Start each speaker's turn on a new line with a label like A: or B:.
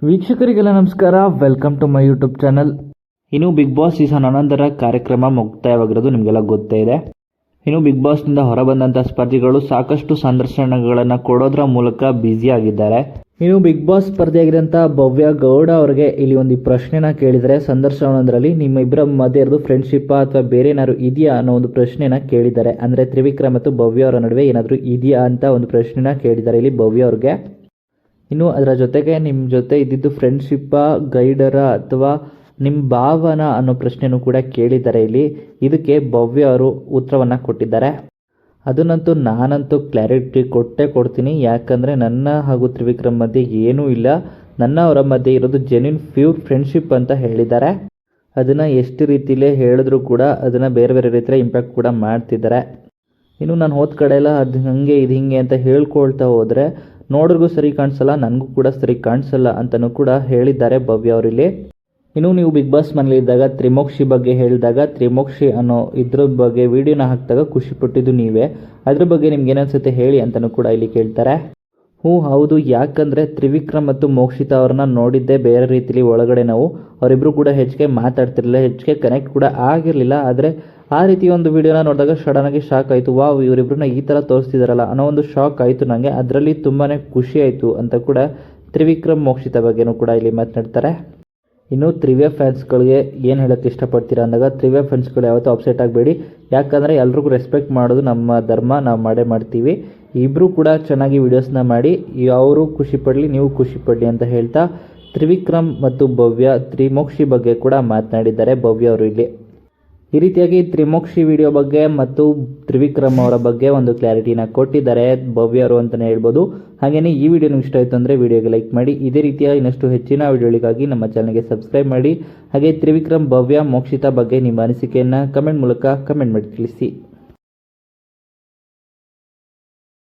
A: ವೀಕ್ಷಕರಿಗೆಲ್ಲ ನಮಸ್ಕಾರ, welcome to my YouTube channel. ಇನ್ನು Big Boss season 11ರ ಕಾರ್ಯಕ್ರಮ ಮುಕ್ತಾಯವಾಗಿರೋದು ನಿಮಗೆಲ್ಲ ಗೊತ್ತೇ ಇದೆ. ಇನ್ನು ಬಿಗ್ ಬಾಸ್ನಿಂದ ಹೊರಬಂದಂಥ ಸ್ಪರ್ಧಿಗಳು ಸಾಕಷ್ಟು ಸಂದರ್ಶನಗಳನ್ನು ಕೊಡೋದ್ರ ಮೂಲಕ ಬ್ಯುಸಿ ಆಗಿದ್ದಾರೆ. ಇನ್ನು ಬಿಗ್ ಬಾಸ್ ಸ್ಪರ್ಧಿಯಾಗಿದ್ದಂಥ ಭವ್ಯ ಗೌಡ ಅವರಿಗೆ ಇಲ್ಲಿ ಒಂದು ಪ್ರಶ್ನೆನ ಕೇಳಿದರೆ, ಸಂದರ್ಶನವೊಂದರಲ್ಲಿ ನಿಮ್ಮ ಇಬ್ಬರ ಮಧ್ಯೆ ಇರೋದು ಫ್ರೆಂಡ್ಶಿಪ್ ಅಥವಾ ಬೇರೆ ಏನಾದ್ರು ಇದೆಯಾ ಅನ್ನೋ ಒಂದು ಪ್ರಶ್ನೆನ ಕೇಳಿದ್ದಾರೆ. ಅಂದರೆ ತ್ರಿವಿಕ್ರಮ್ ಮತ್ತು ಭವ್ಯ ಅವರ ನಡುವೆ ಏನಾದರೂ ಇದೆಯಾ ಅಂತ ಒಂದು ಪ್ರಶ್ನೆನ ಕೇಳಿದ್ದಾರೆ ಇಲ್ಲಿ ಭವ್ಯ ಅವ್ರಿಗೆ. ಇನ್ನು ಅದರ ಜೊತೆಗೆ ನಿಮ್ಮ ಜೊತೆ ಇದ್ದಿದ್ದು ಫ್ರೆಂಡ್ಶಿಪ್ಪಾ, ಗೈಡರ ಅಥವಾ ನಿಮ್ಮ ಭಾವನ ಅನ್ನೋ ಪ್ರಶ್ನೆನೂ ಕೂಡ ಕೇಳಿದ್ದಾರೆ ಇಲ್ಲಿ. ಇದಕ್ಕೆ ಭವ್ಯ ಅವರು ಉತ್ತರವನ್ನು ಕೊಟ್ಟಿದ್ದಾರೆ. ಅದನ್ನಂತೂ ನಾನಂತೂ ಕ್ಲಾರಿಟಿ ಕೊಡ್ತೀನಿ. ಯಾಕಂದರೆ ನನ್ನ ಹಾಗೂ ತ್ರಿವಿಕ್ರಮ್ ಮಧ್ಯೆ ಏನೂ ಇಲ್ಲ, ನನ್ನ ಅವರ ಮಧ್ಯೆ ಇರೋದು ಜೆನ್ಯೂನ್ ಪ್ಯೂರ್ ಫ್ರೆಂಡ್ಶಿಪ್ ಅಂತ ಹೇಳಿದ್ದಾರೆ. ಅದನ್ನು ಎಷ್ಟು ರೀತಿಲೇ ಹೇಳಿದ್ರು ಕೂಡ ಅದನ್ನು ಬೇರೆ ಬೇರೆ ರೀತಿಯಲ್ಲಿ ಇಂಪ್ಯಾಕ್ಟ್ ಕೂಡ ಮಾಡ್ತಿದ್ದಾರೆ. ಇನ್ನು ನಾನು ಹೋದ ಕಡೆ ಎಲ್ಲ ಅದು ಹಂಗೆ ಇದು ಹಿಂಗೆ ಅಂತ ಹೇಳ್ಕೊಳ್ತಾ ಹೋದರೆ ನೋಡ್ರಿಗೂ ಸರಿ ಕಾಣಿಸಲ್ಲ, ನನಗೂ ಕೂಡ ಸರಿ ಕಾಣಿಸಲ್ಲ ಅಂತಲೂ ಕೂಡ ಹೇಳಿದ್ದಾರೆ ಭವ್ಯ ಅವರಿಲ್ಲಿ. ಇನ್ನು ನೀವು ಬಿಗ್ ಬಾಸ್ ಮನೇಲಿ ಇದ್ದಾಗ ತ್ರಿಮೋಕ್ಷಿ ಬಗ್ಗೆ ಹೇಳಿದಾಗ, ತ್ರಿಮೋಕ್ಷಿ ಅನ್ನೋ ಇದ್ರ ಬಗ್ಗೆ ವಿಡಿಯೋನ ಹಾಕಿದಾಗ ಖುಷಿ ಪಟ್ಟಿದ್ದು ನೀವೇ. ಅದ್ರ ಬಗ್ಗೆ ನಿಮ್ಗೆ ಏನನ್ಸುತ್ತೆ ಹೇಳಿ ಅಂತಲೂ ಕೂಡ ಇಲ್ಲಿ ಕೇಳ್ತಾರೆ. ಹೌದು, ಯಾಕಂದರೆ ತ್ರಿವಿಕ್ರಮ್ ಮತ್ತು ಮೋಕ್ಷಿತಾ ಅವ್ರನ್ನ ನೋಡಿದ್ದೇ ಬೇರೆ ರೀತಿಲಿ ಒಳಗಡೆ. ನಾವು ಅವರಿಬ್ಬರು ಕೂಡ ಹೆಚ್ಚಿಗೆ ಮಾತಾಡ್ತಿರಲಿಲ್ಲ, ಹೆಚ್ಚಿಗೆ ಕನೆಕ್ಟ್ ಕೂಡ ಆಗಿರಲಿಲ್ಲ. ಆದರೆ ಆ ರೀತಿ ಒಂದು ವಿಡಿಯೋನ ನೋಡಿದಾಗ ಸಡನ್ನಾಗಿ ಶಾಕ್ ಆಯಿತು. ವಾವ್, ಇವರಿಬ್ಬರನ್ನ ಈ ಥರ ತೋರಿಸ್ತಿದಾರಲ್ಲ ಅನ್ನೋ ಒಂದು ಶಾಕ್ ಆಯಿತು ನನಗೆ. ಅದರಲ್ಲಿ ತುಂಬಾ ಖುಷಿ ಆಯಿತು ಅಂತ ಕೂಡ ತ್ರಿವಿಕ್ರಮ್ ಮೋಕ್ಷಿತಾ ಬಗ್ಗೆನೂ ಕೂಡ ಇಲ್ಲಿ ಮಾತನಾಡ್ತಾರೆ. ಇನ್ನು ತ್ರಿವ್ಯ ಫ್ಯಾನ್ಸ್ಗಳಿಗೆ ಏನು ಹೇಳೋಕ್ಕೆ ಇಷ್ಟಪಡ್ತೀರಾ ಅಂದಾಗ, ತ್ರಿವ್ಯ ಫ್ಯಾನ್ಸ್ಗಳು ಯಾವತ್ತೂ ಅಪ್ಸೆಟ್ ಆಗಬೇಡಿ. ಯಾಕಂದರೆ ಎಲ್ರಿಗೂ ರೆಸ್ಪೆಕ್ಟ್ ಮಾಡೋದು ನಮ್ಮ ಧರ್ಮ, ನಾವು ಮಾಡೇ ಮಾಡ್ತೀವಿ. ಇಬ್ಬರು ಕೂಡ ಚೆನ್ನಾಗಿ ವಿಡಿಯೋಸ್ನ ಮಾಡಿ ಅವರು ಖುಷಿ ಪಡಲಿ, ನೀವು ಖುಷಿ ಪಡಲಿ ಅಂತ ಹೇಳ್ತಾ ತ್ರಿವಿಕ್ರಮ್ ಮತ್ತು ಭವ್ಯ ತ್ರಿಮೋಕ್ಷಿ ಬಗ್ಗೆ ಕೂಡ ಮಾತನಾಡಿದ್ದಾರೆ ಭವ್ಯ ಅವರು ಇಲ್ಲಿ. ಈ ರೀತಿಯಾಗಿ ತ್ರಿಮೋಕ್ಷಿ ವಿಡಿಯೋ ಬಗ್ಗೆ ಮತ್ತು ತ್ರಿವಿಕ್ರಮ್ ಅವರ ಬಗ್ಗೆ ಒಂದು ಕ್ಲಾರಿಟಿನ ಕೊಟ್ಟಿದ್ದಾರೆ ಭವ್ಯ ಅವರು ಅಂತಲೇ ಹೇಳ್ಬೋದು. ಹಾಗೆಯೇ ಈ ವಿಡಿಯೋ ನಿಮ್ಗೆ ಇಷ್ಟ ಆಯಿತು ಅಂದರೆ ವಿಡಿಯೋಗೆ ಲೈಕ್ ಮಾಡಿ. ಇದೇ ರೀತಿಯ ಇನ್ನಷ್ಟು ಹೆಚ್ಚಿನ ವಿಡಿಯೋಗಳಿಗಾಗಿ ನಮ್ಮ ಚಾನಲ್ಗೆ ಸಬ್ಸ್ಕ್ರೈಬ್ ಮಾಡಿ. ಹಾಗೆ ತ್ರಿವಿಕ್ರಮ್, ಭವ್ಯ, ಮೋಕ್ಷಿತಾ ಬಗ್ಗೆ ನಿಮ್ಮ ಅನಿಸಿಕೆಯನ್ನು ಕಮೆಂಟ್ ಮೂಲಕ ಕಮೆಂಟ್ ಮಾಡಿ ತಿಳಿಸಿ.